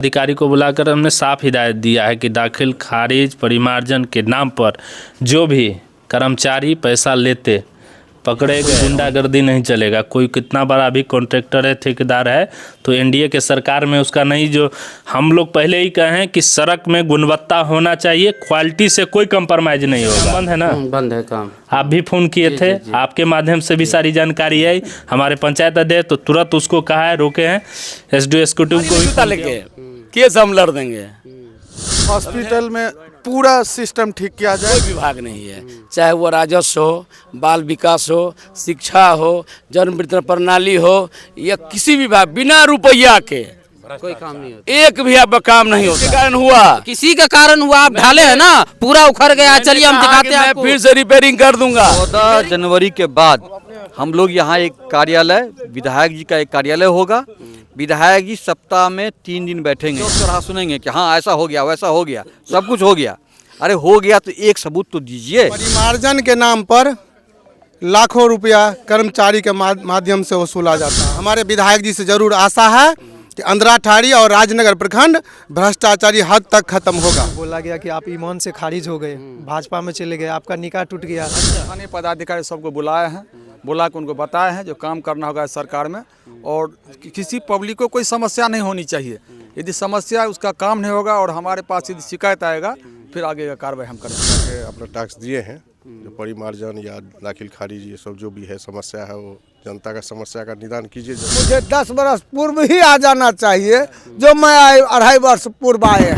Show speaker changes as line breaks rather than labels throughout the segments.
अधिकारी को बुलाकर हमने साफ हिदायत दिया है कि दाखिल खारिज परिमार्जन के नाम पर जो भी कर्मचारी पैसा लेते पकड़े गए, गुंडागर्दी नहीं चलेगा। कोई कितना बड़ा भी कॉन्ट्रैक्टर है, ठेकेदार है, तो एनडीए के सरकार में उसका नहीं। जो हम लोग पहले ही कहे हैं कि सड़क में गुणवत्ता होना चाहिए, क्वालिटी से कोई कंप्रोमाइज नहीं होगा। बंद है ना?
बंद है काम। आप
भी फोन किए थे, आपके माध्यम से भी सारी जानकारी आई। हमारे पंचायत अध्यक्ष तो तुरंत उसको कहा है, रोके हैं। एसडीओ एक्जीक्यूटिव को
लेके केस हम लड़ देंगे।
हॉस्पिटल में पूरा सिस्टम ठीक किया जाए।
कोई विभाग नहीं है, चाहे वो राजस्व हो, बाल विकास हो, शिक्षा हो, जन्म मृत्यु प्रणाली हो, या किसी भी विभाग, बिना रुपया के
कोई काम नहीं होता।
एक भी आपका काम नहीं होता। किसी कारण हुआ,
किसी का कारण हुआ, आप ढाले है ना, पूरा उखड़ गया। चलिए हम दिखाते हैं आपको।
फिर से रिपेयरिंग कर दूंगा।
14 जनवरी के बाद हम लोग यहाँ एक कार्यालय, विधायक जी का एक कार्यालय होगा। विधायक जी सप्ताह में 3 दिन बैठेंगे, चौराहा सुनेंगे कि हाँ ऐसा हो गया, वैसा हो गया, सब कुछ हो गया। अरे हो गया तो एक सबूत तो दीजिए।
परिमार्जन के नाम पर लाखों रुपया कर्मचारी के माध्यम से वसूला जाता है। हमारे विधायक जी से जरूर आशा है कि अंधराठाड़ी और राजनगर प्रखंड भ्रष्टाचारी हद तक खत्म होगा।
बोला गया कि आप ईमान से खारिज हो गए, भाजपा में चले गए, आपका निकाह टूट गया।
स्थानीय पदाधिकारी सबको बुलाए हैं, बुला के उनको बताया है जो काम करना होगा सरकार में, और किसी पब्लिक को कोई समस्या नहीं होनी चाहिए। यदि समस्या उसका काम नहीं होगा और हमारे पास यदि शिकायत आएगा, फिर आगे का कार्रवाई हम करेंगे।
अपना टैक्स दिए हैं, जो परिमार्जन या दाखिल खारिज ये सब जो भी है समस्या है, वो जनता का समस्या का निदान कीजिए।
मुझे 10 वर्ष पूर्व ही आ जाना चाहिए, जो मैं 2.5 वर्ष पूर्व आए।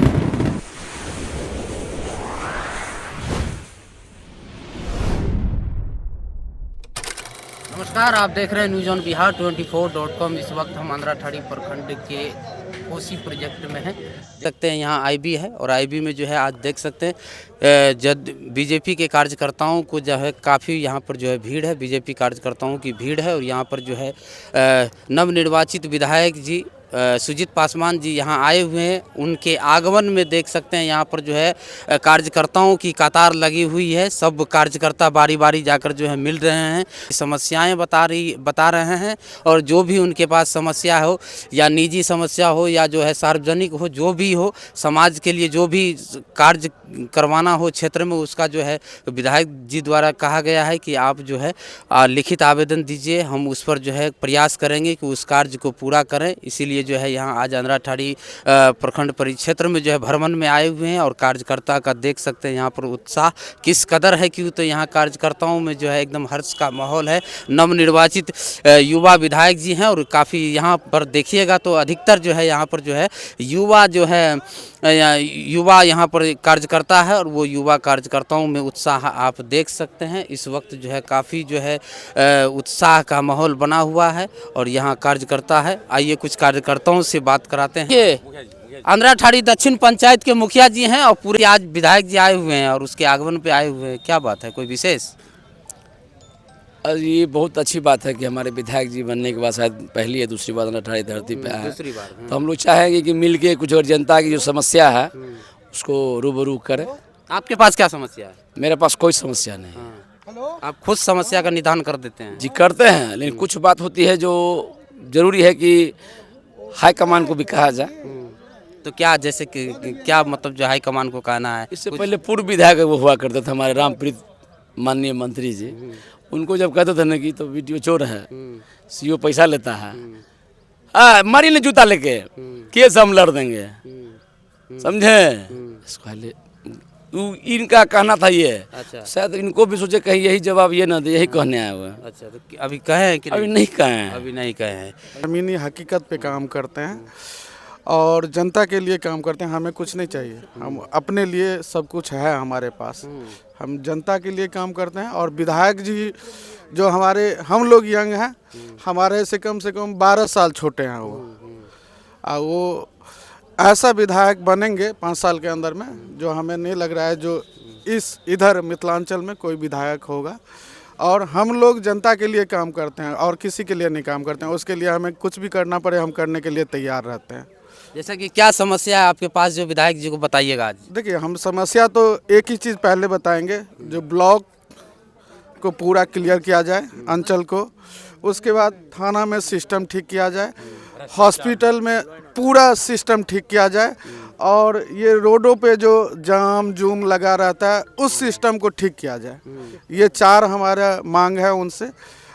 नमस्कार, आप देख रहे हैं न्यूज़ ऑन बिहार 24.com। इस वक्त हम अंधराठाड़ी प्रखंड के कोसी प्रोजेक्ट में हैं। देखते हैं यहाँ आईबी है, और आईबी में जो है आज देख सकते हैं जब बीजेपी के कार्यकर्ताओं को जो है काफ़ी यहाँ पर जो है भीड़ है, बीजेपी कार्यकर्ताओं की भीड़ है। और यहाँ पर जो है नवनिर्वाचित विधायक जी सुजीत पासवान जी यहाँ आए हुए हैं। उनके आगमन में देख सकते हैं यहाँ पर जो है कार्यकर्ताओं की कतार लगी हुई है। सब कार्यकर्ता बारी बारी जाकर जो है मिल रहे हैं, समस्याएं बता रहे हैं। और जो भी उनके पास समस्या हो, या निजी समस्या हो, या जो है सार्वजनिक हो, जो भी हो, समाज के लिए जो भी कार्य करवाना हो क्षेत्र में, उसका जो है विधायक जी द्वारा कहा गया है कि आप जो है लिखित आवेदन दीजिए, हम उस पर जो है प्रयास करेंगे कि उस कार्य को पूरा करें। इसीलिए जो है यहाँ आज अंधराठाड़ी प्रखंड परिक्षेत्र में जो है भ्रमण में आए हुए हैं। और कार्यकर्ता का देख सकते हैं यहाँ पर उत्साह किस कदर है, क्यों तो यहाँ कार्यकर्ताओं में जो है एकदम हर्ष का माहौल है। नवनिर्वाचित युवा विधायक जी हैं, और काफ़ी यहाँ पर देखिएगा तो अधिकतर जो है यहाँ पर जो है युवा यहाँ पर कार्यकर्ता है। और वो युवा कार्यकर्ताओं में उत्साह आप देख सकते हैं। इस वक्त जो है काफ़ी जो है उत्साह का माहौल बना हुआ है, और यहाँ कार्यकर्ता है। आइए कुछ कार्यकर्ताओं से बात कराते हैं। ये अंधराठाड़ी दक्षिण पंचायत के मुखिया जी हैं, और पूरे आज विधायक जी आए हुए हैं और उसके आगमन पे आए हुए हैं। क्या बात है, कोई विशेष?
ये बहुत अच्छी बात है कि हमारे विधायक जी बनने के बाद शायद पहली या दूसरी बार अंधराठाड़ी धरती पे आए।
दूसरी बार।
तो हम लोग चाहेंगे कि मिल के कुछ और जनता की जो समस्या है उसको रूबरू करें।
आपके पास क्या समस्या है?
मेरे पास कोई समस्या नहीं है।
आप खुद समस्या का निदान कर देते हैं?
जी करते हैं, लेकिन कुछ बात होती है जो जरूरी है कि हाईकमान को भी कहा जाए।
तो क्या, जैसे कि क्या मतलब जो हाईकमान को कहना है?
इससे पहले पूर्व विधायक वो हुआ करते थे हमारे रामप्रीत माननीय मंत्री जी, उनको जब कहते थे ना कि तो वीडियो चोर है, सीओ पैसा लेता है, मारी ने जूता लेके केस हम लड़ देंगे, समझे? इनका कहना था ये।
अच्छा।
शायद इनको भी सोचे कहीं यही जवाब ये ना दे, यही कहने आए हुए।
अच्छा, तो अभी कहे हैं कि
अभी नहीं कहे हैं।
अभी नहीं कहे हैं।
जमीनी हकीकत पे काम करते हैं और जनता के लिए काम करते हैं। हमें कुछ नहीं चाहिए, हम अपने लिए सब कुछ है हमारे पास। हम जनता के लिए काम करते हैं। और विधायक जी जो हम लोग यंग हैं, हमारे से कम 12 साल छोटे हैं वो ऐसा विधायक बनेंगे 5 साल के अंदर में, जो हमें नहीं लग रहा है जो इधर मिथिलांचल में कोई विधायक होगा। और हम लोग जनता के लिए काम करते हैं और किसी के लिए नहीं काम करते हैं। उसके लिए हमें कुछ भी करना पड़े, हम करने के लिए तैयार रहते हैं।
जैसा कि क्या समस्या है आपके पास, जो विधायक जी को बताइएगा आज?
देखिए, हम समस्या तो एक ही चीज़ पहले बताएंगे, जो ब्लॉक को पूरा क्लियर किया जाए, अंचल को। उसके बाद थाना में सिस्टम ठीक किया जाए, हॉस्पिटल में पूरा सिस्टम ठीक किया जाए और ये रोडों पे जो जाम जूम लगा रहता है उस सिस्टम को ठीक किया जाए। ये 4 हमारा मांग है उनसे,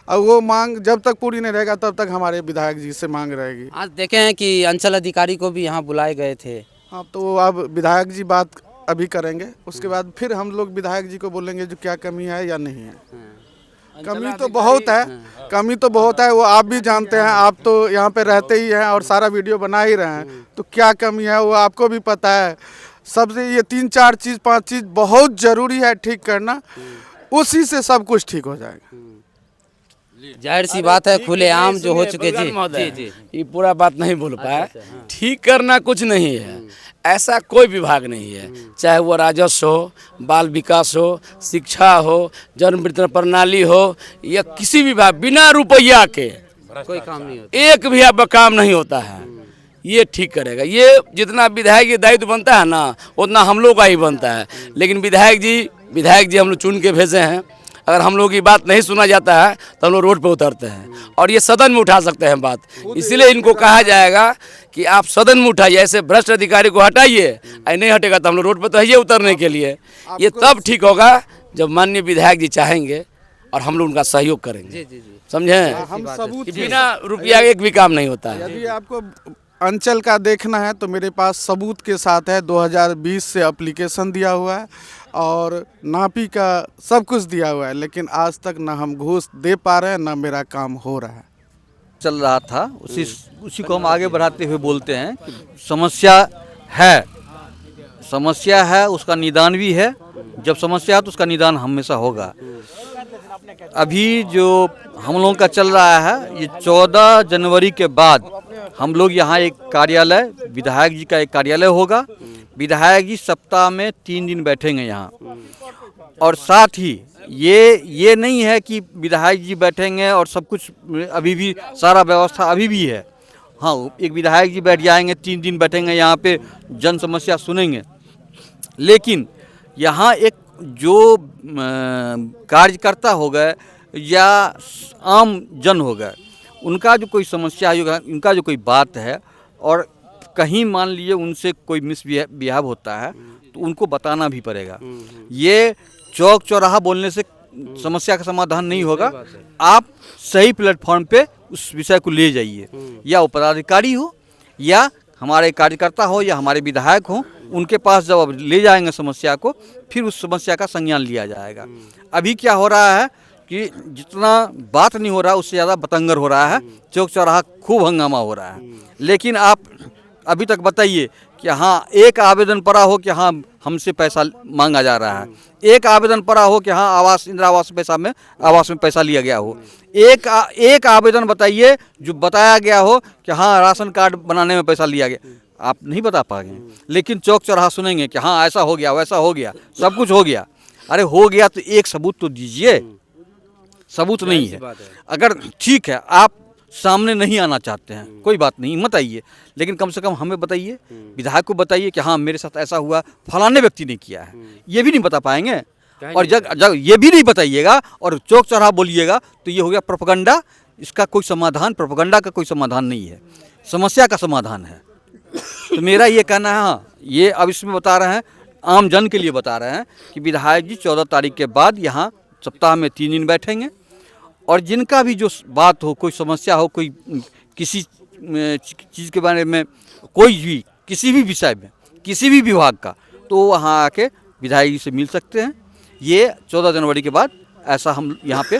और वो मांग जब तक पूरी नहीं रहेगा तब तक हमारे विधायक जी से मांग रहेगी।
आज देखे हैं कि अंचल अधिकारी को भी यहाँ बुलाए गए थे।
हाँ, तो अब विधायक जी बात अभी करेंगे, उसके बाद फिर हम लोग विधायक जी को बोलेंगे जो क्या कमी है या नहीं है। कमी तो बहुत है, कमी तो बहुत है, वो आप भी जानते हैं, आप तो यहाँ पे रहते ही हैं और सारा वीडियो बना ही रहे हैं, तो क्या कमी है वो आपको भी पता है। सबसे ये 3-4 चीज़ 5 चीज़ बहुत ज़रूरी है ठीक करना, उसी से सब कुछ ठीक हो जाएगा।
जाहिर सी बात है, खुलेआम जो हो चुके जी।
ये पूरा बात नहीं बोल पाए। ठीक करना कुछ नहीं है, ऐसा कोई विभाग नहीं है, चाहे वो राजस्व हो, बाल विकास हो, शिक्षा हो, जन्म मृत्यु प्रणाली हो, या किसी विभाग, बिना रुपया के
कोई काम नहीं होता।
एक भी आपका काम नहीं होता है। ये ठीक करेगा। ये जितना विधायक ये दायित्व बनता है ना, उतना हम लोग का ही बनता है। लेकिन विधायक जी हम लोग चुन के भेजे हैं। अगर हम लोग की बात नहीं सुना जाता है तो हम लोग रोड पे उतरते हैं और ये सदन में उठा सकते हैं बात। इसलिए इनको कहा जाएगा कि आप सदन में उठाइए, ऐसे भ्रष्ट अधिकारी को हटाइए। नहीं हटेगा तो हम लोग रोड पे तो है उतरने के लिए। ये तब ठीक होगा जब माननीय विधायक जी चाहेंगे और हम लोग उनका सहयोग करेंगे। समझे?
हम सबूत
बिना रुपया एक भी काम नहीं होता है।
यदि आपको अंचल का देखना है तो मेरे पास सबूत के साथ है। 2020 से एप्लीकेशन दिया हुआ है और नापी का सब कुछ दिया हुआ है, लेकिन आज तक ना हम घूस दे पा रहे हैं ना मेरा काम हो रहा है।
चल रहा था उसी को हम आगे बढ़ाते हुए बोलते हैं कि समस्या है, उसका निदान भी है। जब समस्या है तो उसका निदान हमेशा होगा। अभी जो हम लोगों का चल रहा है, ये 14 जनवरी के बाद हम लोग यहाँ एक कार्यालय, विधायक जी का एक कार्यालय होगा। विधायक जी सप्ताह में 3 दिन बैठेंगे यहाँ। और साथ ही ये नहीं है कि विधायक जी बैठेंगे और सब कुछ अभी भी सारा व्यवस्था अभी भी है। हाँ, एक विधायक जी बैठ जाएंगे, 3 दिन बैठेंगे यहाँ पे, जन समस्या सुनेंगे। लेकिन यहाँ एक जो कार्यकर्ता हो गए या आम जन हो गए, उनका जो कोई समस्या होगा, उनका जो कोई बात है और कहीं मान लीजिए उनसे कोई मिसबिहेव होता है तो उनको बताना भी पड़ेगा। ये चौक चौराहा बोलने से समस्या का समाधान नहीं होगा। आप सही प्लेटफॉर्म पे उस विषय को ले जाइए, या वो पदाधिकारी हो या हमारे कार्यकर्ता हो या हमारे विधायक हो, उनके पास जब आप ले जाएंगे समस्या को, फिर उस समस्या का संज्ञान लिया जाएगा। अभी क्या हो रहा है कि जितना बात नहीं हो रहा उससे ज़्यादा बतंगर हो रहा है, चौक चौराहा खूब हंगामा हो रहा है। लेकिन आप अभी तक बताइए कि हाँ, एक आवेदन पड़ा हो कि हाँ हमसे पैसा मांगा जा रहा है, एक आवेदन पड़ा हो कि हाँ आवास इंदिरा आवास में पैसा लिया गया हो, एक आवेदन बताइए जो बताया गया हो कि हाँ राशन कार्ड बनाने में पैसा लिया गया, आप नहीं बता पाएंगे। लेकिन चौक चौराहा सुनेंगे कि हाँ ऐसा हो गया, वैसा हो गया, सब कुछ हो गया। अरे हो गया तो एक सबूत तो दीजिए। सबूत नहीं है। अगर ठीक है आप सामने नहीं आना चाहते हैं, कोई बात नहीं, मत आइए, लेकिन कम से कम हमें बताइए, विधायक को बताइए कि हाँ मेरे साथ ऐसा हुआ, फलाने व्यक्ति ने किया है। ये भी नहीं बता पाएंगे। और जब ये भी नहीं बताइएगा और चौक चौराहा बोलिएगा तो ये हो गया प्रोपेगेंडा। इसका कोई समाधान, प्रोपेगेंडा का कोई समाधान नहीं है, समस्या का समाधान है। तो मेरा ये कहना है, हाँ ये अब इसमें बता रहे हैं, आम जन के लिए बता रहे हैं कि विधायक जी 14 तारीख के बाद यहाँ सप्ताह में 3 दिन बैठेंगे और जिनका भी जो बात हो, कोई समस्या हो, कोई किसी चीज़ के बारे में, कोई भी किसी भी विषय में, किसी भी विभाग का, तो वहाँ आके विधायक जी से मिल सकते हैं। ये 14 जनवरी के बाद ऐसा हम यहाँ पे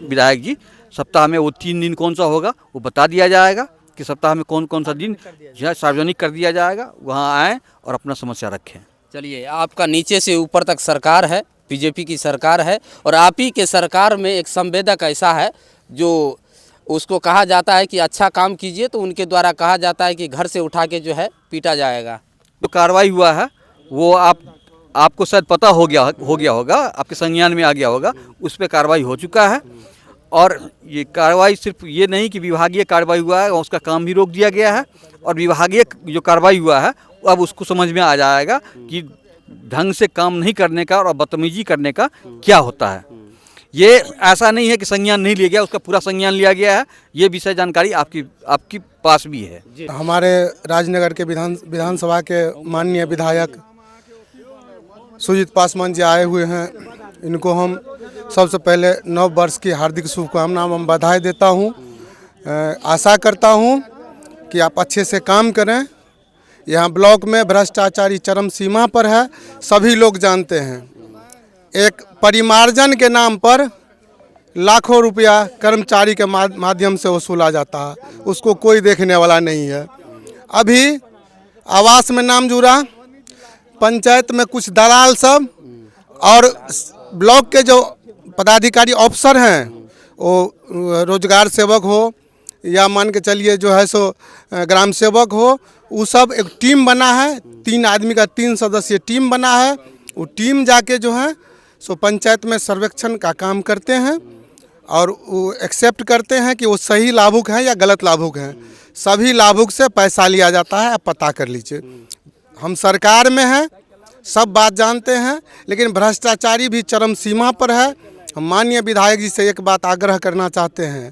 विधायक जी सप्ताह में वो 3 दिन कौन सा होगा वो बता दिया जाएगा कि सप्ताह में कौन कौन सा दिन जो है सार्वजनिक कर दिया जाएगा। वहाँ आएँ और अपना समस्या रखें।
चलिए, आपका नीचे से ऊपर तक सरकार है, बीजेपी की सरकार है, और आप ही के सरकार में एक संवेदक ऐसा है जो उसको कहा जाता है कि अच्छा काम कीजिए तो उनके द्वारा कहा जाता है कि घर से उठा के जो है पीटा जाएगा।
जो कार्रवाई हुआ है वो आपको शायद पता हो गया होगा, आपके संज्ञान में आ गया होगा, उस पर कार्रवाई हो चुका है। और ये कार्रवाई सिर्फ ये नहीं कि विभागीय कार्रवाई हुआ है, उसका काम भी रोक दिया गया है। और विभागीय जो कार्रवाई हुआ है अब उसको समझ में आ जाएगा कि ढंग से काम नहीं करने का और बदतमीजी करने का क्या होता है। ये ऐसा नहीं है कि संज्ञान नहीं लिया गया, उसका पूरा संज्ञान लिया गया है। ये विषय जानकारी आपकी पास भी है।
हमारे राजनगर के विधानसभा के माननीय विधायक सुजीत पासवान जी आए हुए हैं। इनको हम सबसे पहले नव वर्ष की हार्दिक शुभकामनाएं एवं बधाई देता हूं। आशा करता हूं कि आप अच्छे से काम करें। यहाँ ब्लॉक में भ्रष्टाचारी चरम सीमा पर है, सभी लोग जानते हैं। एक परिमार्जन के नाम पर लाखों रुपया कर्मचारी के माध्यम से वसूला जाता है, उसको कोई देखने वाला नहीं है। अभी आवास में नाम जुड़ा, पंचायत में कुछ दलाल सब और ब्लॉक के जो पदाधिकारी अफसर हैं, वो रोजगार सेवक हो या मान के चलिए जो है सो ग्राम सेवक हो, वो सब एक टीम बना है, 3 आदमी का 3 सदस्यीय टीम बना है। वो टीम जाके जो है सो पंचायत में सर्वेक्षण का काम करते हैं और वो एक्सेप्ट करते हैं कि वो सही लाभुक हैं या गलत लाभुक हैं। सभी लाभुक से पैसा लिया जाता है, आप पता कर लीजिए। हम सरकार में हैं, सब बात जानते हैं, लेकिन भ्रष्टाचारी भी चरम सीमा पर है। हम माननीय विधायक जी से एक बात आग्रह करना चाहते हैं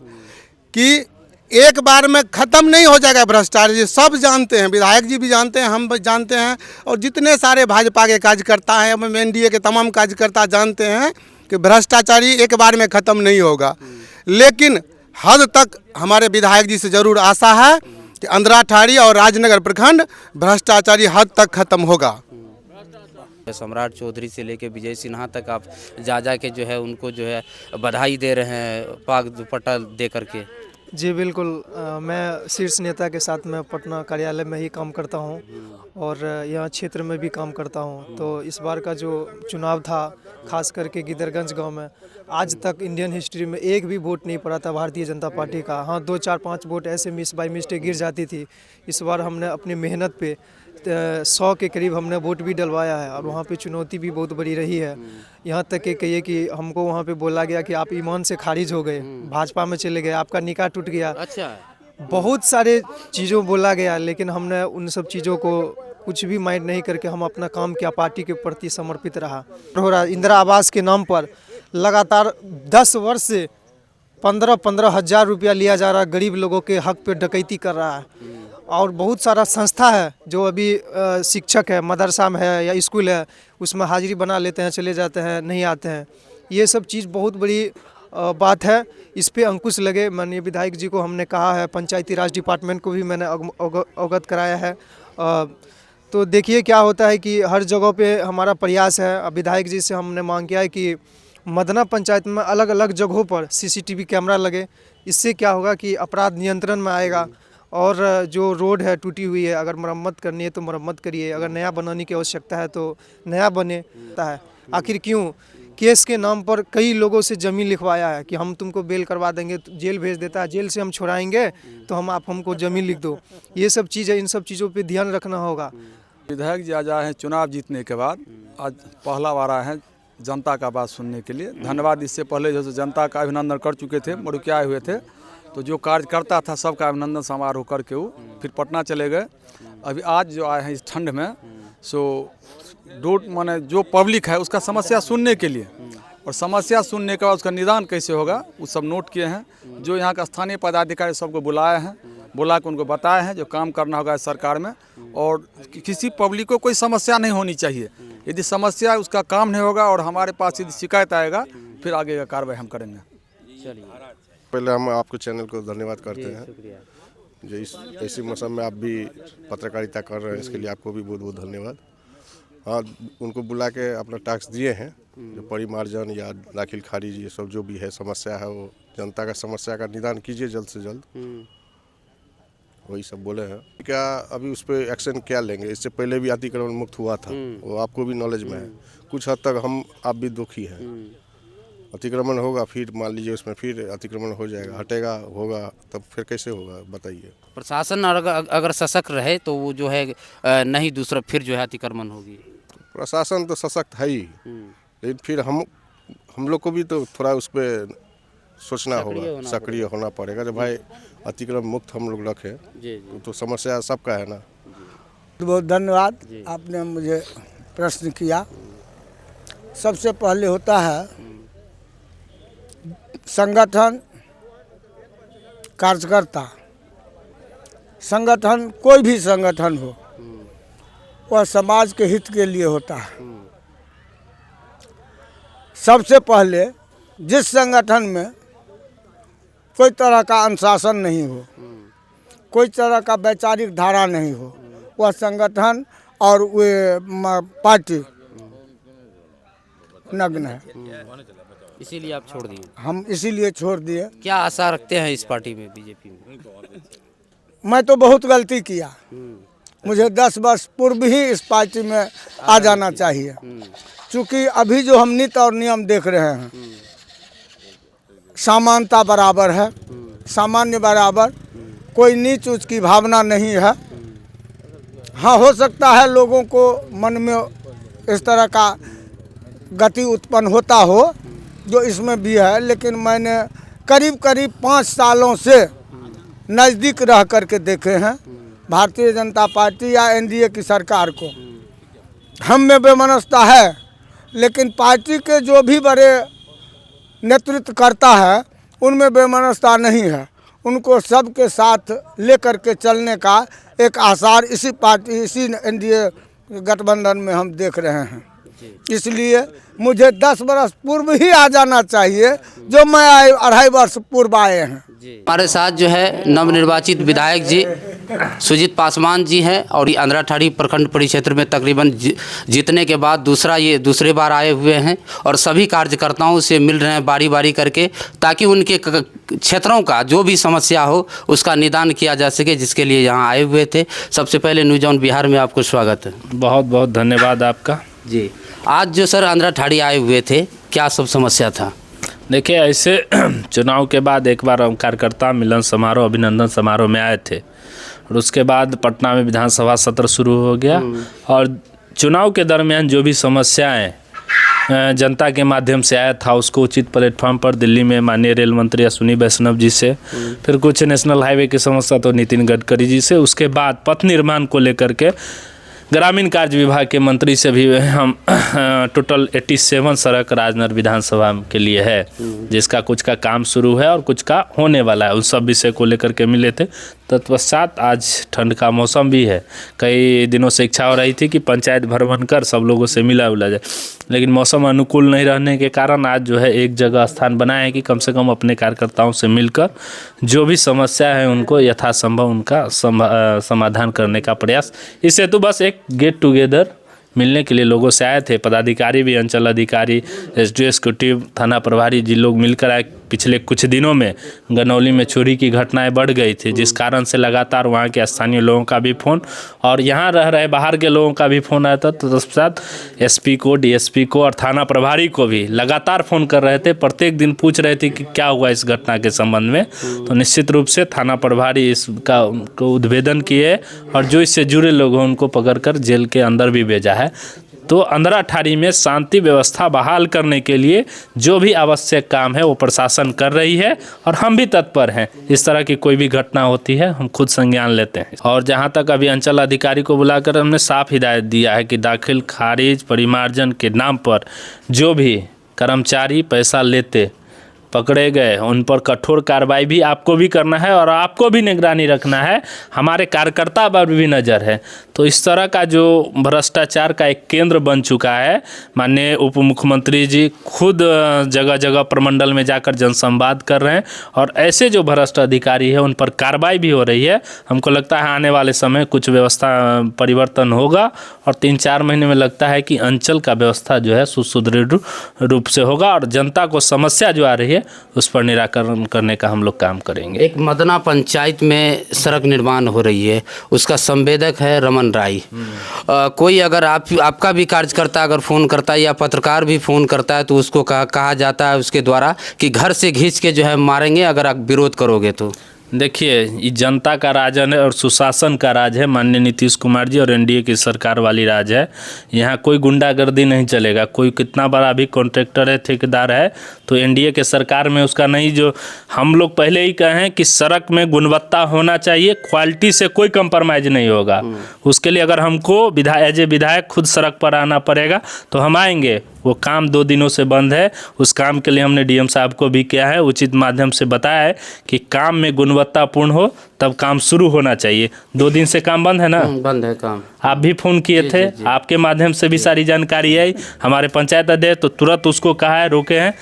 कि एक बार में ख़त्म नहीं हो जाएगा भ्रष्टाचार। ये सब जानते हैं, विधायक जी भी जानते हैं, हम भी जानते हैं, और जितने सारे भाजपा के कार्यकर्ता हैं एवं एनडीए के तमाम कार्यकर्ता जानते हैं कि भ्रष्टाचारी एक बार में ख़त्म नहीं होगा। लेकिन हद तक हमारे विधायक जी से ज़रूर आशा है कि अंधराठाड़ी और राजनगर प्रखंड भ्रष्टाचारी हद तक ख़त्म होगा।
सम्राट चौधरी से लेके विजय सिन्हा तक आप जा के जो है उनको जो है बधाई दे रहे हैं पाग दुपट्टा दे करके।
जी बिल्कुल, मैं शीर्ष नेता के साथ मैं पटना कार्यालय में ही काम करता हूं और यहाँ क्षेत्र में भी काम करता हूं। तो इस बार का जो चुनाव था, खास करके गिदरगंज गांव में, आज तक इंडियन हिस्ट्री में एक भी वोट नहीं पड़ा था भारतीय जनता पार्टी का। हाँ, 2 4 5 वोट ऐसे मिस बाय मिस्टेक गिर जाती थी। इस बार हमने अपनी मेहनत पे 100 के करीब हमने वोट भी डलवाया है और वहाँ पे चुनौती भी बहुत बड़ी रही है। यहाँ तक के कहिए कि हमको वहाँ पे बोला गया कि आप ईमान से खारिज हो गए, भाजपा में चले गए, आपका निकाह टूट गया।
अच्छा,
बहुत सारे चीज़ों बोला गया, लेकिन हमने उन सब चीज़ों को कुछ भी माइंड नहीं करके हम अपना काम किया, पार्टी के प्रति समर्पित रहा। हो रहा इंदिरा आवास के नाम पर लगातार 10 वर्ष से 15-15 हज़ार रुपया लिया जा रहा है, गरीब लोगों के हक पे डकैती कर रहा है। और बहुत सारा संस्था है जो अभी शिक्षक है, मदरसा में है या स्कूल है, उसमें हाजिरी बना लेते हैं, चले जाते हैं, नहीं आते हैं। ये सब चीज़ बहुत बड़ी बात है, इस पे अंकुश लगे। माननीय विधायक जी को हमने कहा है, पंचायती राज डिपार्टमेंट को भी मैंने अवगत कराया है। तो देखिए क्या होता है कि हर जगह पे हमारा प्रयास है। अब विधायक जी से हमने मांग किया है कि मदना पंचायत में अलग अलग जगहों पर CCTV कैमरा लगे। इससे क्या होगा कि अपराध नियंत्रण में आएगा और जो रोड है टूटी हुई है, अगर मरम्मत करनी है तो मरम्मत करिए, अगर नया बनाने की आवश्यकता है तो नया बने। आखिर क्यों केस के नाम पर कई लोगों से ज़मीन लिखवाया है कि हम तुमको बेल करवा देंगे, तो जेल भेज देता है, जेल से हम छुड़ाएंगे तो आप हमको ज़मीन लिख दो। ये सब चीज़ें, इन सब चीज़ों पे ध्यान रखना होगा।
विधायक जी आज आए हैं चुनाव जीतने के बाद, आज पहला बार आए हैं जनता का बात सुनने के लिए। धन्यवाद। इससे पहले जो जनता का अभिनंदन कर चुके थे, मरुकिया आए हुए थे, तो जो कार्यकर्ता था सबका अभिनंदन समारोह करके वो फिर पटना चले गए। अभी आज जो आए हैं इस ठंड में, सो माने जो पब्लिक है उसका समस्या सुनने के लिए, और समस्या सुनने के बाद उसका निदान कैसे होगा वो सब नोट किए हैं। जो यहाँ का स्थानीय पदाधिकारी सबको बुलाए हैं, बुला के उनको बताए हैं जो काम करना होगा इस सरकार में, और किसी पब्लिक को कोई समस्या नहीं होनी चाहिए। यदि समस्या उसका काम नहीं होगा और हमारे पास यदि शिकायत आएगा, फिर आगे का कार्रवाई हम करेंगे।
पहले हम आपको चैनल को धन्यवाद करते हैं जो इस ऐसे मौसम में आप भी पत्रकारिता कर रहे हैं, इसके लिए आपको भी बहुत बहुत धन्यवाद। हाँ, उनको बुला के अपना टास्क दिए हैं, जो परिमार्जन या दाखिल खारिज ये सब जो भी है समस्या है, वो जनता का समस्या का निदान कीजिए जल्द से जल्द, वही सब बोले हैं। क्या अभी उस पर एक्शन क्या लेंगे? इससे पहले भी अतिक्रमण मुक्त हुआ था, वो आपको भी नॉलेज में है। कुछ हद तक आप भी दुखी हैं। अतिक्रमण होगा, फिर मान लीजिए उसमें फिर अतिक्रमण हो जाएगा, हटेगा, होगा, तब फिर कैसे होगा बताइए।
प्रशासन अगर सशक्त रहे तो वो जो है नहीं दूसरा फिर जो है अतिक्रमण होगी।
प्रशासन तो सशक्त है ही, लेकिन फिर हम लोग को भी तो थोड़ा उस पर सोचना होगा, सक्रिय होना पड़ेगा। जब भाई अतिक्रमण मुक्त हम लोग रखें तो समस्या सबका है ना।
बहुत धन्यवाद, आपने मुझे प्रश्न किया। सबसे पहले होता है संगठन कार्यकर्ता, संगठन कोई भी संगठन हो वह समाज के हित के लिए होता है। सबसे पहले जिस संगठन में कोई तरह का अनुशासन नहीं हो, कोई तरह का वैचारिक धारा नहीं हो, वह संगठन और वे पार्टी नग्न है।
इसीलिए आप छोड़ दिए।
हम इसीलिए छोड़ दिए।
क्या आशा रखते हैं इस पार्टी में, बीजेपी में?
मैं तो बहुत गलती किया, मुझे 10 वर्ष पूर्व ही इस पार्टी में आ जाना चाहिए। क्योंकि अभी जो हम नीति और नियम देख रहे हैं, समानता बराबर है, सामान्य बराबर, कोई नीच ऊंच की भावना नहीं है। हाँ, हो सकता है लोगों को मन में इस तरह का गति उत्पन्न होता हो जो इसमें भी है, लेकिन मैंने करीब 5 सालों से नज़दीक रह करके देखे हैं भारतीय जनता पार्टी या एनडीए की सरकार को। हम में बेमनस्ता है, लेकिन पार्टी के जो भी बड़े नेतृत्व करता है उनमें बेमनस्ता नहीं है। उनको सबके साथ लेकर के चलने का एक आसार इसी पार्टी, इसी एनडीए गठबंधन में हम देख रहे हैं। इसलिए मुझे 10 वर्ष पूर्व ही आ जाना चाहिए, जो मैं 2.5 वर्ष पूर्व आए हैं।
हमारे साथ जो है नवनिर्वाचित विधायक जी सुजीत पासवान जी हैं, और ये अंधराठाड़ी प्रखंड परिक्षेत्र में तकरीबन जीतने के बाद दूसरे बार आए हुए हैं, और सभी कार्यकर्ताओं से मिल रहे हैं बारी बारी करके, ताकि उनके क्षेत्रों का जो भी समस्या हो उसका निदान किया जा सके, जिसके लिए यहाँ आए हुए थे। सबसे पहले न्यूज़ ऑन बिहार में आपको स्वागत है।
बहुत बहुत धन्यवाद आपका
जी। आज जो सर अंधराठाड़ी आए हुए थे, क्या सब समस्या था?
देखिए, ऐसे चुनाव के बाद एक बार हम कार्यकर्ता मिलन समारोह, अभिनंदन समारोह में आए थे, और उसके बाद पटना में विधानसभा सत्र शुरू हो गया, और चुनाव के दरमियान जो भी समस्याएं जनता के माध्यम से आया था उसको उचित प्लेटफॉर्म पर दिल्ली में माननीय रेल मंत्री अश्विनी वैष्णव जी से, फिर कुछ नेशनल हाईवे की समस्या तो नितिन गडकरी जी से, उसके बाद पथ निर्माण को लेकर के ग्रामीण कार्य विभाग के मंत्री से भी हम टोटल 87 सड़क राजनगर विधानसभा के लिए है, जिसका कुछ का काम शुरू है और कुछ का होने वाला है। उन सब विषय को लेकर के मिले थे। तत्पश्चात आज ठंड का मौसम भी है, कई दिनों से इच्छा हो रही थी कि पंचायत भ्रमण कर सब लोगों से मिला जाए, लेकिन मौसम अनुकूल नहीं रहने के कारण आज जो है एक जगह स्थान बनाया है कि कम से कम अपने कार्यकर्ताओं से मिलकर जो भी समस्या है उनको यथासंभव उनका समाधान करने का प्रयास। इस हेतु बस एक गेट टुगेदर मिलने के लिए लोगों से आए थे। पदाधिकारी भी, अंचल अधिकारी, एसडीओ, एक्जीक्यूटिव, थाना प्रभारी जी लोग मिलकर आए। पिछले कुछ दिनों में गनौली में चोरी की घटनाएं बढ़ गई थी, जिस कारण से लगातार वहां के स्थानीय लोगों का भी फ़ोन और यहां रह रहे बाहर के लोगों का भी फ़ोन आया था। तो तत्पश्चात एसपी को, डीएसपी को और थाना प्रभारी को भी लगातार फ़ोन कर रहे थे, प्रत्येक दिन पूछ रहे थे कि क्या हुआ इस घटना के संबंध में। तो निश्चित रूप से थाना प्रभारी इसका को उद्भेदन किए और जो इससे जुड़े लोग हैं उनको पकड़कर जेल के अंदर भी भेजा है। तो अंधराठाड़ी में शांति व्यवस्था बहाल करने के लिए जो भी आवश्यक काम है वो प्रशासन कर रही है, और हम भी तत्पर हैं। इस तरह की कोई भी घटना होती है हम खुद संज्ञान लेते हैं। और जहां तक अभी अंचल अधिकारी को बुलाकर हमने साफ हिदायत दिया है कि दाखिल, खारिज, परिमार्जन के नाम पर जो भी कर्मचारी पैसा लेते पकड़े गए उन पर कठोर कार्रवाई भी आपको भी करना है, और आपको भी निगरानी रखना है। हमारे कार्यकर्ता पर भी नज़र है। तो इस तरह का जो भ्रष्टाचार का एक केंद्र बन चुका है, माननीय उप मुख्यमंत्री जी खुद जगह जगह प्रमंडल में जाकर जनसंवाद कर रहे हैं, और ऐसे जो भ्रष्ट अधिकारी है उन पर कार्रवाई भी हो रही है। हमको लगता है आने वाले समय कुछ व्यवस्था परिवर्तन होगा, और 3-4 महीने में लगता है कि अंचल का व्यवस्था जो है सुदृढ़ रूप से होगा, और जनता को समस्या जो आ रही है उस पर निराकरण करने का हम लोग काम करेंगे।
एक मदना पंचायत में सड़क निर्माण हो रही है, उसका संवेदक है रमन राय। कोई अगर आपका भी कार्यकर्ता अगर फ़ोन करता है या पत्रकार भी फ़ोन करता है तो उसको कहा जाता है उसके द्वारा कि घर से खींच के जो है मारेंगे अगर आप विरोध करोगे तो।
देखिए, ये जनता का राज है और सुशासन का राज है। माननीय नीतीश कुमार जी और एनडीए की सरकार वाली राज है। यहाँ कोई गुंडागर्दी नहीं चलेगा। कोई कितना बड़ा भी कॉन्ट्रैक्टर है, ठेकेदार है, तो एनडीए के सरकार में उसका नहीं। जो हम लोग पहले ही कहे हैं कि सड़क में गुणवत्ता होना चाहिए, क्वालिटी से कोई कंप्रोमाइज़ नहीं होगा। उसके लिए अगर हमको विधायक खुद सड़क पर आना पड़ेगा तो हम आएंगे। वो काम 2 दिनों से बंद है। उस काम के लिए हमने डीएम साहब को भी किया है, उचित माध्यम से बताया है कि काम में गुणवत्तापूर्ण हो तब काम शुरू होना चाहिए। 2 दिन से काम बंद है ना?
बंद है काम।
आप भी फ़ोन किए थे, आपके माध्यम से भी सारी जानकारी आई। हमारे पंचायत अध्यक्ष तो तुरंत उसको कहा है, रोके हैं।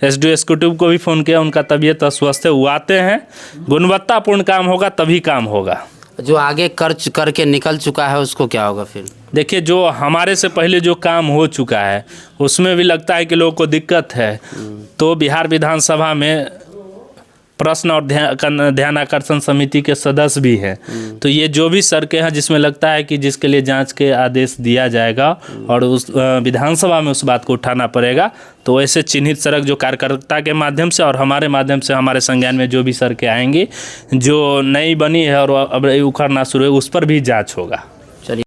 एसडीओ एक्जीक्यूटिव को भी फ़ोन किया, उनका तबीयत अस्वस्थ है, वो आते हैं। गुणवत्तापूर्ण काम होगा तभी काम होगा।
जो आगे खर्च करके निकल चुका है उसको क्या होगा फिर?
देखिए, जो हमारे से पहले जो काम हो चुका है उसमें भी लगता है कि लोगों को दिक्कत है, तो बिहार विधानसभा में प्रश्न और ध्यान आकर्षण समिति के सदस्य भी हैं। तो ये जो भी सड़कें हैं जिसमें लगता है कि जिसके लिए जांच के आदेश दिया जाएगा और उस विधानसभा में उस बात को उठाना पड़ेगा, तो ऐसे चिन्हित सड़क जो कार्यकर्ता के माध्यम से और हमारे माध्यम से हमारे संज्ञान में जो भी सड़कें आएंगी, जो नई बनी है और अब उखड़ना शुरू है, उस पर भी जाँच होगा।